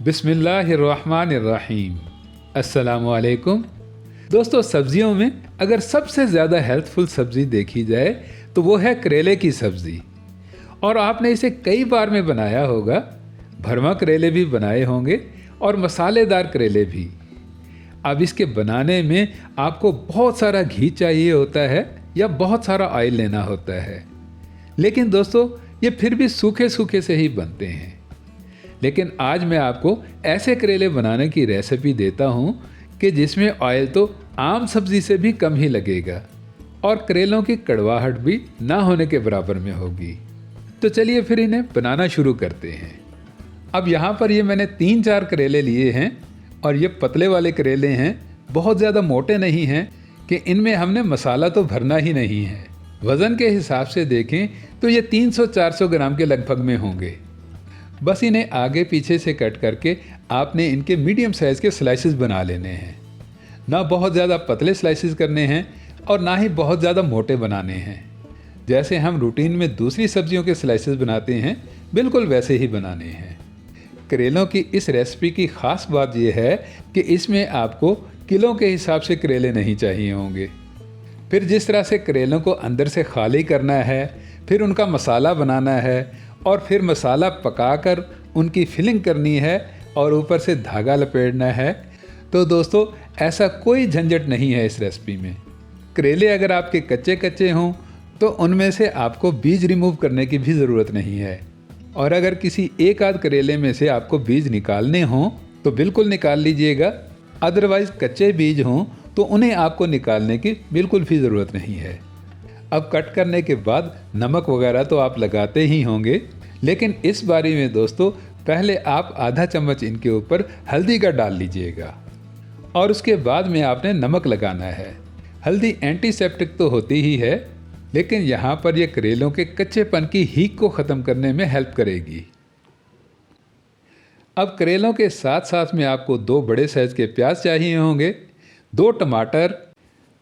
बिस्मिल्लाहिर्रहमानिर्रहीम। अस्सलामुअलैकुम। दोस्तों, सब्जियों में अगर सबसे ज़्यादा हेल्थफुल सब्ज़ी देखी जाए तो वो है करेले की सब्ज़ी। और आपने इसे कई बार में बनाया होगा। भरमा करेले भी बनाए होंगे और मसालेदार करेले भी। अब इसके बनाने में आपको बहुत सारा घी चाहिए होता है या बहुत सारा ऑयल लेना होता है। लेकिन दोस्तों, ये फिर भी सूखे सूखे से ही बनते हैं। लेकिन आज मैं आपको ऐसे करेले बनाने की रेसिपी देता हूँ कि जिसमें ऑयल तो आम सब्जी से भी कम ही लगेगा और करेलों की कड़वाहट भी ना होने के बराबर में होगी। तो चलिए फिर इन्हें बनाना शुरू करते हैं। अब यहाँ पर ये मैंने 3-4 करेले लिए हैं और ये पतले वाले करेले हैं, बहुत ज़्यादा मोटे नहीं हैं कि इनमें हमने मसाला तो भरना ही नहीं है। वज़न के हिसाब से देखें तो ये 300-400 ग्राम के लगभग में होंगे। बस इन्हें आगे पीछे से कट करके आपने इनके मीडियम साइज़ के स्लाइसेस बना लेने हैं। ना बहुत ज़्यादा पतले स्लाइसेस करने हैं और ना ही बहुत ज़्यादा मोटे बनाने हैं। जैसे हम रूटीन में दूसरी सब्जियों के स्लाइसेस बनाते हैं, बिल्कुल वैसे ही बनाने हैं। करेलों की इस रेसिपी की ख़ास बात यह है कि इसमें आपको किलो के हिसाब से करेले नहीं चाहिए होंगे। फिर जिस तरह से करेलों को अंदर से खाली करना है, फिर उनका मसाला बनाना है और फिर मसाला पकाकर उनकी फिलिंग करनी है और ऊपर से धागा लपेटना है, तो दोस्तों ऐसा कोई झंझट नहीं है इस रेसिपी में। करेले अगर आपके कच्चे कच्चे हों तो उनमें से आपको बीज रिमूव करने की भी ज़रूरत नहीं है। और अगर किसी एक आध करेले में से आपको बीज निकालने हों तो बिल्कुल निकाल लीजिएगा। अदरवाइज़ कच्चे बीज हों तो उन्हें आपको निकालने की बिल्कुल भी ज़रूरत नहीं है। अब कट करने के बाद नमक वगैरह तो आप लगाते ही होंगे, लेकिन इस बारी में दोस्तों पहले आप आधा चम्मच इनके ऊपर हल्दी का डाल लीजिएगा और उसके बाद में आपने नमक लगाना है। हल्दी एंटीसेप्टिक तो होती ही है, लेकिन यहाँ पर यह करेलों के कच्चेपन की हीक को ख़त्म करने में हेल्प करेगी। अब करेलों के साथ साथ में आपको 2 बड़े साइज़ के प्याज चाहिए होंगे, 2 टमाटर,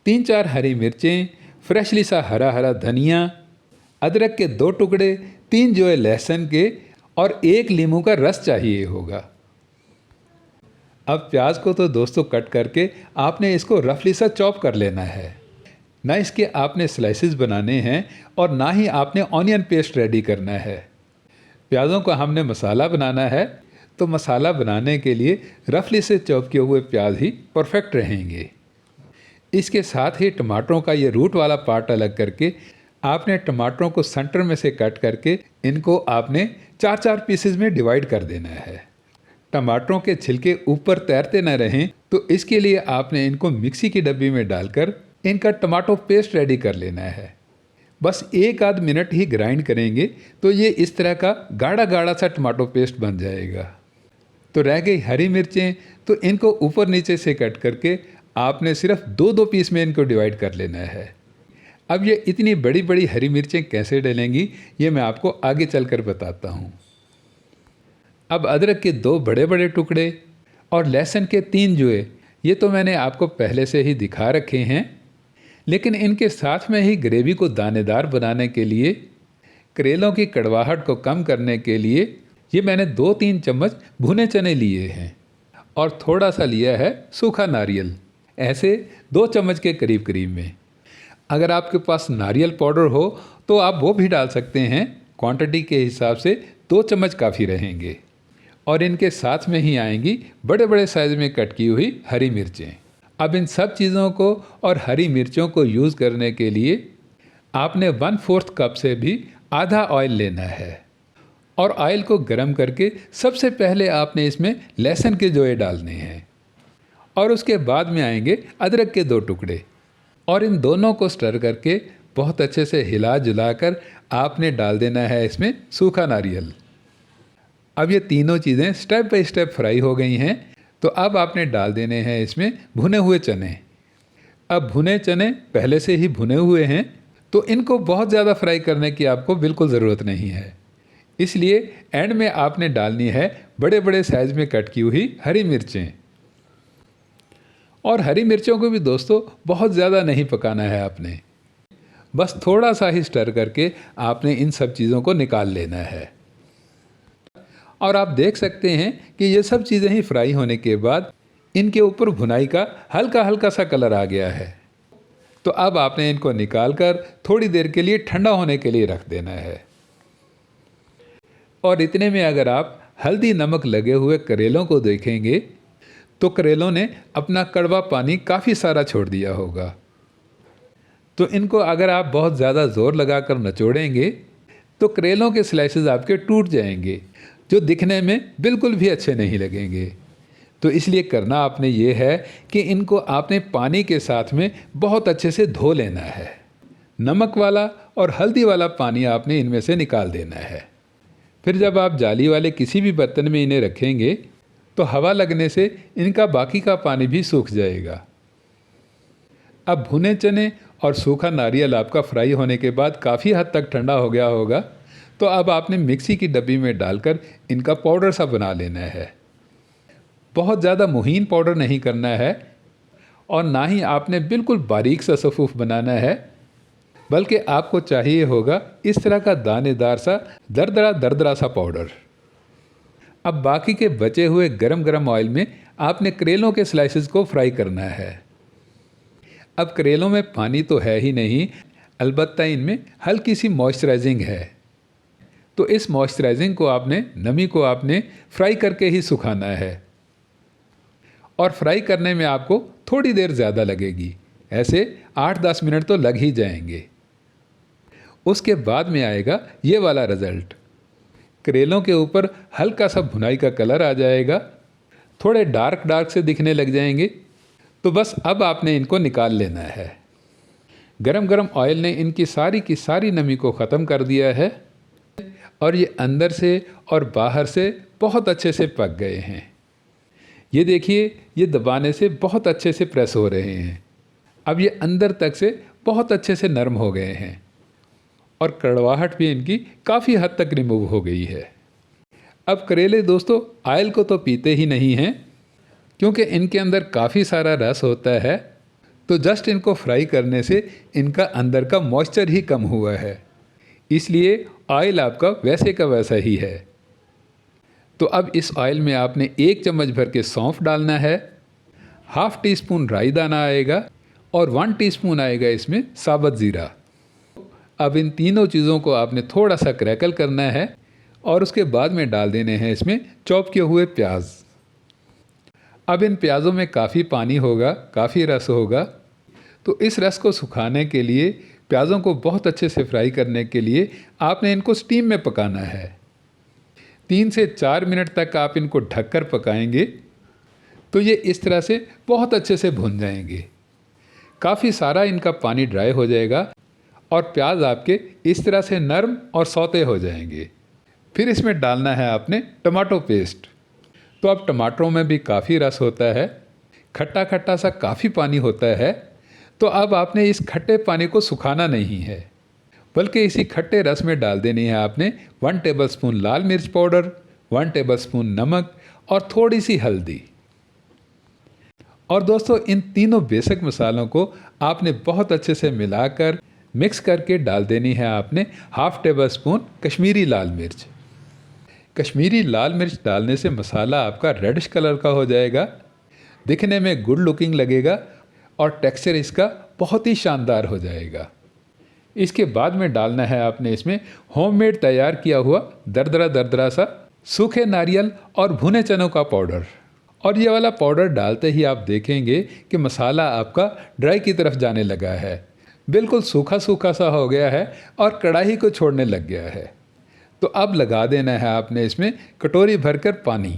3-4 हरी मिर्चें, फ्रेशली सा हरा हरा धनिया, अदरक के 2 टुकड़े, 3 जो है लहसुन के और 1 नींबू का रस चाहिए होगा। अब प्याज को तो दोस्तों कट करके आपने इसको रफली सा चॉप कर लेना है। ना इसके आपने स्लाइसेस बनाने हैं और ना ही आपने ऑनियन पेस्ट रेडी करना है। प्याज़ों का हमने मसाला बनाना है, तो मसाला बनाने के लिए रफली से चॉप किए हुए प्याज ही परफेक्ट रहेंगे। इसके साथ ही टमाटरों का ये रूट वाला पार्ट अलग करके आपने टमाटरों को सेंटर में से कट करके इनको आपने 4-4 पीसेस में डिवाइड कर देना है। टमाटरों के छिलके ऊपर तैरते न रहें, तो इसके लिए आपने इनको मिक्सी की डब्बी में डालकर इनका टमाटो पेस्ट रेडी कर लेना है। बस 1 आध मिनट ही ग्राइंड करेंगे तो ये इस तरह का गाढ़ा गाढ़ा सा टमाटो पेस्ट बन जाएगा। तो रह गई हरी मिर्चें, तो इनको ऊपर नीचे से कट करके आपने सिर्फ 2-2 पीस में इनको डिवाइड कर लेना है। अब ये इतनी बड़ी बड़ी हरी मिर्चें कैसे डलेंगी, ये मैं आपको आगे चलकर बताता हूँ। अब अदरक के 2 बड़े बड़े टुकड़े और लहसुन के 3 जुए, ये तो मैंने आपको पहले से ही दिखा रखे हैं, लेकिन इनके साथ में ही ग्रेवी को दानेदार बनाने के लिए, करेलों की कड़वाहट को कम करने के लिए ये मैंने 2-3 चम्मच भुने चने लिए हैं और थोड़ा सा लिया है सूखा नारियल, ऐसे 2 चम्मच के करीब करीब में। अगर आपके पास नारियल पाउडर हो तो आप वो भी डाल सकते हैं। क्वांटिटी के हिसाब से 2 चम्मच काफ़ी रहेंगे। और इनके साथ में ही आएंगी बड़े बड़े साइज़ में कट की हुई हरी मिर्चें। अब इन सब चीज़ों को और हरी मिर्चों को यूज़ करने के लिए आपने 1/4 कप से भी आधा ऑयल लेना है और ऑयल को गर्म करके सबसे पहले आपने इसमें लहसुन के जोए डालने हैं और उसके बाद में आएंगे अदरक के 2 टुकड़े और इन दोनों को स्टर करके बहुत अच्छे से हिला जुलाकर आपने डाल देना है इसमें सूखा नारियल। अब ये तीनों चीज़ें स्टेप बाय स्टेप फ्राई हो गई हैं, तो अब आपने डाल देने हैं इसमें भुने हुए चने। अब भुने चने पहले से ही भुने हुए हैं, तो इनको बहुत ज़्यादा फ्राई करने की आपको बिल्कुल ज़रूरत नहीं है। इसलिए एंड में आपने डालनी है बड़े बड़े साइज़ में कट की हुई हरी मिर्चें। और हरी मिर्चों को भी दोस्तों बहुत ज़्यादा नहीं पकाना है आपने, बस थोड़ा सा ही स्टर करके आपने इन सब चीज़ों को निकाल लेना है। और आप देख सकते हैं कि ये सब चीज़ें ही फ्राई होने के बाद इनके ऊपर भुनाई का हल्का हल्का सा कलर आ गया है। तो अब आपने इनको निकाल कर थोड़ी देर के लिए ठंडा होने के लिए रख देना है। और इतने में अगर आप हल्दी नमक लगे हुए करेलों को देखेंगे तो करेलों ने अपना कड़वा पानी काफ़ी सारा छोड़ दिया होगा। तो इनको अगर आप बहुत ज़्यादा ज़ोर लगाकर नचोड़ेंगे तो करेलों के स्लाइसेस आपके टूट जाएंगे, जो दिखने में बिल्कुल भी अच्छे नहीं लगेंगे। तो इसलिए करना आपने ये है कि इनको आपने पानी के साथ में बहुत अच्छे से धो लेना है। नमक वाला और हल्दी वाला पानी आपने इनमें से निकाल देना है। फिर जब आप जाली वाले किसी भी बर्तन में इन्हें रखेंगे तो हवा लगने से इनका बाकी का पानी भी सूख जाएगा। अब भुने चने और सूखा नारियल आपका फ्राई होने के बाद काफ़ी हद तक ठंडा हो गया होगा। तो अब आपने मिक्सी की डब्बी में डालकर इनका पाउडर सा बना लेना है। बहुत ज़्यादा मुहीन पाउडर नहीं करना है और ना ही आपने बिल्कुल बारीक सा सफ़ूफ बनाना है, बल्कि आपको चाहिए होगा इस तरह का दानेदार सा दरदरा सा पाउडर। अब बाकी के बचे हुए गरम गरम ऑयल में आपने करेलों के स्लाइसेस को फ्राई करना है। अब करेलों में पानी तो है ही नहीं, अलबत्ता इनमें हल्की सी मॉइस्चराइजिंग है। तो इस मॉइस्चराइजिंग को आपने, नमी को आपने फ्राई करके ही सुखाना है। और फ्राई करने में आपको थोड़ी देर ज़्यादा लगेगी, ऐसे 8-10 मिनट तो लग ही जाएंगे। उसके बाद में आएगा ये वाला रिज़ल्ट। करेलों के ऊपर हल्का सा भुनाई का कलर आ जाएगा, थोड़े डार्क से दिखने लग जाएंगे। तो बस अब आपने इनको निकाल लेना है। गरम गरम ऑयल ने इनकी सारी की सारी नमी को ख़त्म कर दिया है और ये अंदर से और बाहर से बहुत अच्छे से पक गए हैं। ये देखिए, ये दबाने से बहुत अच्छे से प्रेस हो रहे हैं। अब ये अंदर तक से बहुत अच्छे से नरम हो गए हैं और कड़वाहट भी इनकी काफ़ी हद तक रिमूव हो गई है। अब करेले दोस्तों ऑयल को तो पीते ही नहीं हैं, क्योंकि इनके अंदर काफ़ी सारा रस होता है। तो जस्ट इनको फ्राई करने से इनका अंदर का मॉइस्चर ही कम हुआ है, इसलिए ऑयल आपका वैसे का वैसा ही है। तो अब इस ऑयल में आपने 1 चम्मच भर के सौंफ डालना है, ½ टीस्पून राई दाना आएगा और 1 टीस्पून आएगा इसमें साबुत ज़ीरा। अब इन तीनों चीज़ों को आपने थोड़ा सा क्रैकल करना है और उसके बाद में डाल देने हैं इसमें चॉप किए हुए प्याज। अब इन प्याज़ों में काफ़ी पानी होगा, काफ़ी रस होगा। तो इस रस को सुखाने के लिए, प्याज़ों को बहुत अच्छे से फ्राई करने के लिए आपने इनको स्टीम में पकाना है। 3 से 4 मिनट तक आप इनको ढककर पकाएंगे तो ये इस तरह से बहुत अच्छे से भुन जाएंगे। काफ़ी सारा इनका पानी ड्राई हो जाएगा और प्याज आपके इस तरह से नरम और सौते हो जाएंगे। फिर इसमें डालना है आपने टमाटो पेस्ट। तो अब टमाटरों में भी काफ़ी रस होता है, खट्टा खट्टा सा काफ़ी पानी होता है। तो अब आपने इस खट्टे पानी को सुखाना नहीं है, बल्कि इसी खट्टे रस में डाल देनी है आपने 1 टेबलस्पून लाल मिर्च पाउडर, 1 टेबलस्पून नमक और थोड़ी सी हल्दी। और दोस्तों इन तीनों बेसिक मसालों को आपने बहुत अच्छे से मिलाकर मिक्स करके डाल देनी है आपने ½ टेबलस्पून कश्मीरी लाल मिर्च। कश्मीरी लाल मिर्च डालने से मसाला आपका रेडिश कलर का हो जाएगा, दिखने में गुड लुकिंग लगेगा और टेक्सचर इसका बहुत ही शानदार हो जाएगा। इसके बाद में डालना है आपने इसमें होममेड तैयार किया हुआ दरदरा सा सूखे नारियल और भुने चनों का पाउडर। और ये वाला पाउडर डालते ही आप देखेंगे कि मसाला आपका ड्राई की तरफ जाने लगा है, बिल्कुल सूखा सूखा सा हो गया है और कढ़ाई को छोड़ने लग गया है। तो अब लगा देना है आपने इसमें कटोरी भरकर पानी,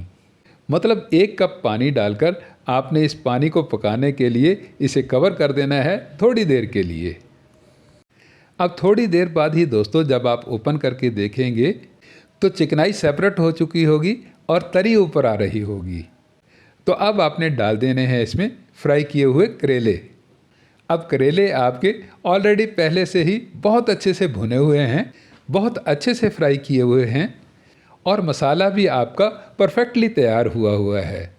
मतलब 1 कप पानी डालकर आपने इस पानी को पकाने के लिए इसे कवर कर देना है थोड़ी देर के लिए। अब थोड़ी देर बाद ही दोस्तों जब आप ओपन करके देखेंगे तो चिकनाई सेपरेट हो चुकी होगी और तरी ऊपर आ रही होगी। तो अब आपने डाल देने हैं इसमें फ्राई किए हुए करेले। अब करेले आपके ऑलरेडी पहले से ही बहुत अच्छे से भुने हुए हैं, बहुत अच्छे से फ्राई किए हुए हैं और मसाला भी आपका परफेक्टली तैयार हुआ है।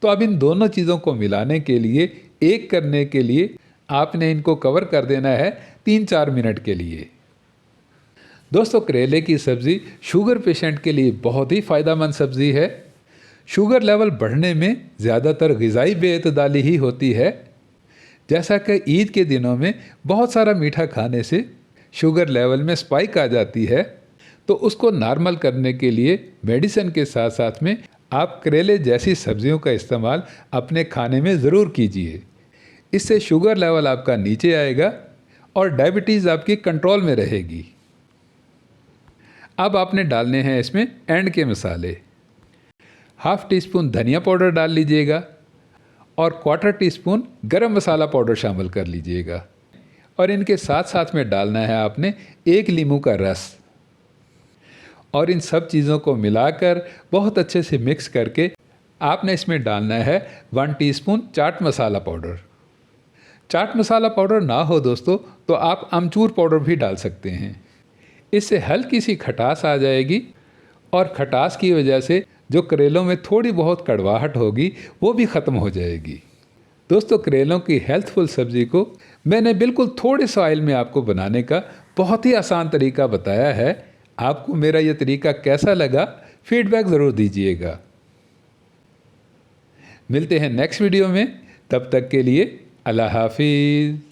तो अब इन दोनों चीज़ों को मिलाने के लिए, एक करने के लिए आपने इनको कवर कर देना है 3-4 मिनट के लिए। दोस्तों, करेले की सब्ज़ी शुगर पेशेंट के लिए बहुत ही फ़ायदेमंद सब्ज़ी है। शुगर लेवल बढ़ने में ज़्यादातर ग़िज़ाई बेअतदाली ही होती है। जैसा कि ईद के दिनों में बहुत सारा मीठा खाने से शुगर लेवल में स्पाइक आ जाती है, तो उसको नॉर्मल करने के लिए मेडिसिन के साथ साथ में आप करेले जैसी सब्जियों का इस्तेमाल अपने खाने में ज़रूर कीजिए। इससे शुगर लेवल आपका नीचे आएगा और डायबिटीज़ आपकी कंट्रोल में रहेगी। अब आपने डालने हैं इसमें एंड के मसाले। हाफ़ टी स्पून धनिया पाउडर डाल लीजिएगा और क्वार्टर टी स्पून गरम मसाला पाउडर शामिल कर लीजिएगा। और इनके साथ साथ में डालना है आपने 1 नींबू का रस। और इन सब चीज़ों को मिलाकर बहुत अच्छे से मिक्स करके आपने इसमें डालना है 1 teaspoon chaat masala powder. Chaat masala powder ना हो दोस्तों तो आप अमचूर पाउडर भी डाल सकते हैं। इससे हल्की सी खटास आ जाएगी और खटास की वजह से जो करेलों में थोड़ी बहुत कड़वाहट होगी वो भी ख़त्म हो जाएगी। दोस्तों, करेलों की हेल्थफुल सब्ज़ी को मैंने बिल्कुल थोड़े से ऑयल में आपको बनाने का बहुत ही आसान तरीका बताया है। आपको मेरा ये तरीका कैसा लगा, फीडबैक ज़रूर दीजिएगा। मिलते हैं नेक्स्ट वीडियो में, तब तक के लिए अल्लाह हाफिज़।